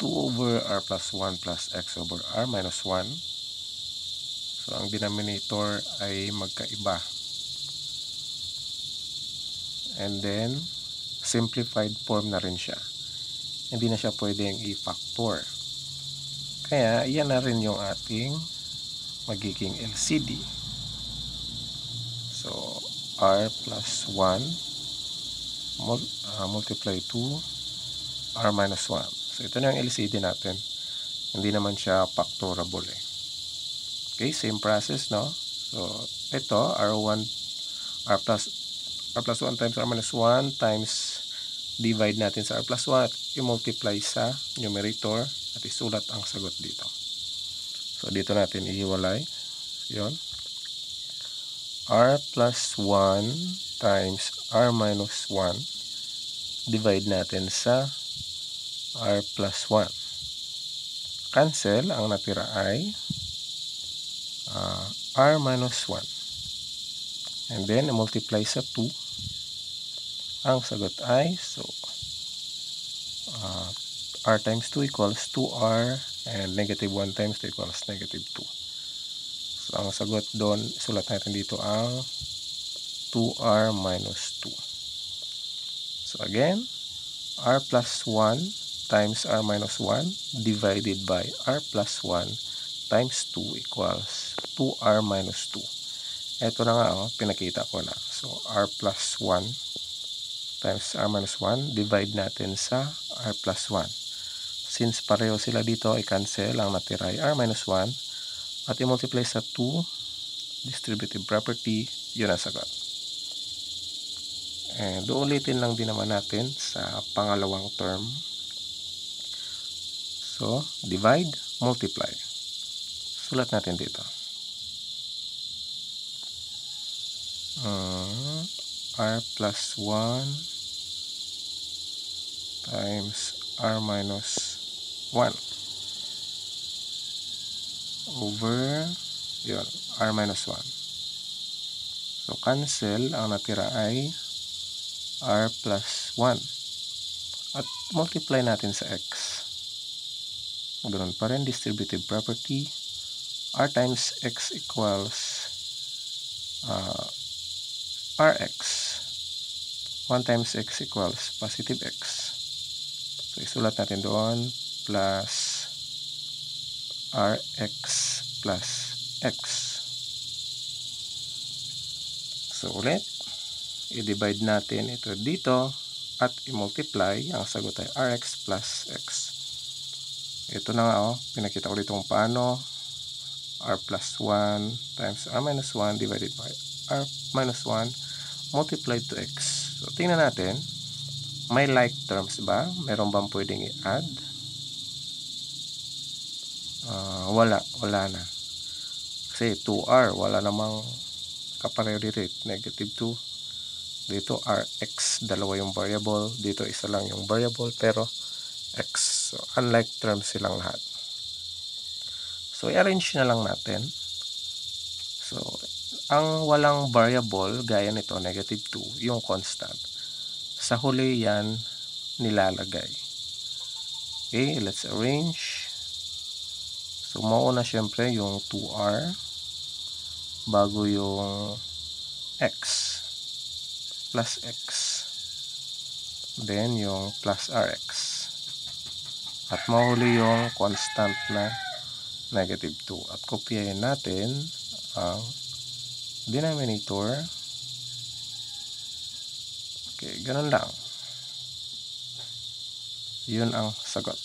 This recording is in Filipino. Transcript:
2 over r plus 1 plus x over r minus 1. So, ang denominator ay magkaiba. And then, simplified form na rin siya. Hindi na siya pwedeng i-factor. Kaya, yan na rin yung ating magiging LCD. So, r plus 1 multiply 2 r minus 1. So, ito na yung LCD natin. Hindi naman siya factorable eh. Okay, same process, no? So, ito, r plus 1 times r minus 1 times divide natin sa r plus 1 i-multiply sa numerator at isulat ang sagot dito. So, dito natin ihiwalay. Yun. R plus 1 times r minus 1 divide natin sa r plus 1. Cancel. Ang natira ay r minus 1. And then, multiply sa 2. Ang sagot ay, so, r times 2 equals 2r and negative 1 times 2 equals negative 2. So, ang sagot doon, sulat natin dito ang 2r minus 2. So, again, r plus 1 times r minus 1 divided by r plus 1 times 2 equals 2r minus 2. Ito na nga, pinakita ko na. So, r plus 1 times r minus 1, divide natin sa r plus 1. Since pareho sila dito, i-cancel. Ang natira ay r minus 1 at i-multiply sa 2, distributive property, yun ang sagot. And ulitin lang din naman natin sa pangalawang term. So, divide, multiply. Sulat natin dito. R plus 1 times r minus 1 over yun, r minus 1. So, cancel. Ang natira ay r plus 1. At multiply natin sa x. Ganoon pa rin, distributive property. R times x equals rx. 1 times x equals positive x. So, isulat natin doon plus rx plus x. So, ulit, i-divide natin ito dito at i-multiply. Ang sagot ay rx plus x. Ito na nga, pinakita ko dito kung paano. R plus 1 times r minus 1 divided by r minus 1 multiplied to x. So, tingnan natin. May like terms ba? Meron bang pwedeng i-add? Wala na. Kasi 2r, wala namang kapareho dito. Negative 2. Dito rx, dalawa yung variable. Dito isa lang yung variable, pero x. So, unlike terms silang lahat. So, i-arrange na lang natin. So, ang walang variable, gaya nito, negative 2, yung constant. Sa huli yan, nilalagay. Okay, let's arrange. So, mauna syempre yung 2r bago yung x plus x. Then, yung plus rx. At mahuli yung constant na negative 2. At kopyahin natin ang denominator. Okay, ganun lang. Yun ang sagot.